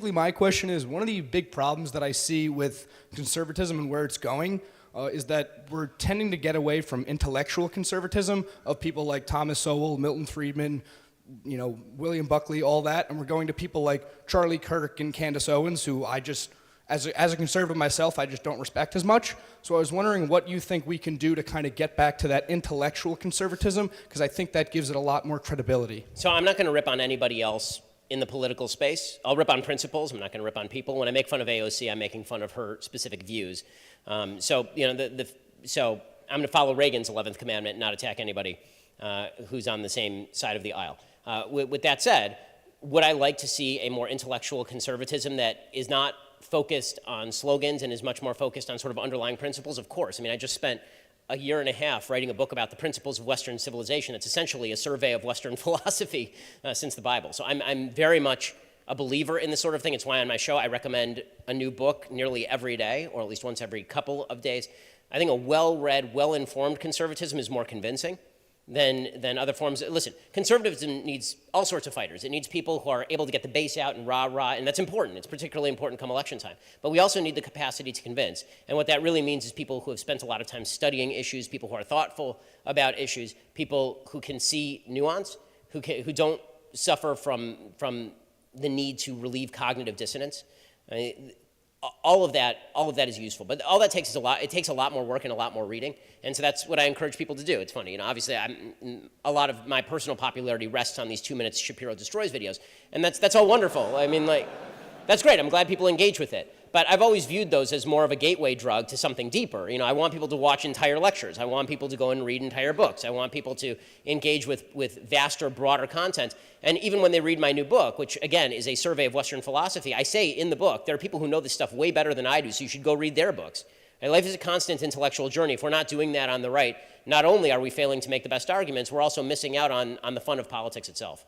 My question is, one of the big problems that I see with conservatism and where it's going is that we're tending to get away from intellectual conservatism of people like Thomas Sowell, Milton Friedman, William Buckley, all that, and we're going to people like Charlie Kirk and Candace Owens, who I just, as a conservative myself, I just don't respect as much. So I was wondering what you think we can do to kind of get back to that intellectual conservatism, because I think that gives it a lot more credibility. So I'm not going to rip on anybody else in the political space. I'll rip on principles. I'm not going to rip on people. When I make fun of AOC, I'm making fun of her specific views. So I'm going to follow Reagan's 11th commandment and not attack anybody who's on the same side of the aisle. With that said, would I like to see a more intellectual conservatism that is not focused on slogans and is much more focused on sort of underlying principles? Of course. I mean, I just spent a year and a half writing a book about the principles of Western civilization. It's essentially a survey of Western philosophy since the Bible. So I'm very much a believer in this sort of thing. It's why on my show I recommend a new book nearly every day, or at least once every couple of days. I think a well-read, well-informed conservatism is more convincing than other forms. Listen, conservatism needs all sorts of fighters. It needs people who are able to get the base out and rah-rah, and that's important. It's particularly important come election time. But we also need the capacity to convince. And what that really means is people who have spent a lot of time studying issues, people who are thoughtful about issues, people who can see nuance, who don't suffer from the need to relieve cognitive dissonance. I mean, all of that is useful, but all that takes is a lot. It takes a lot more work and a lot more reading, and so that's what I encourage people to do. It's funny, obviously, a lot of my personal popularity rests on these 2 minutes Shapiro Destroys videos, and that's all wonderful. I mean, that's great. I'm glad people engage with it. But I've always viewed those as more of a gateway drug to something deeper. I want people to watch entire lectures. I want people to go and read entire books. I want people to engage with vaster, broader content. And even when they read my new book, which again is a survey of Western philosophy, I say in the book, there are people who know this stuff way better than I do, so you should go read their books. And life is a constant intellectual journey. If we're not doing that on the right, not only are we failing to make the best arguments, we're also missing out on the fun of politics itself.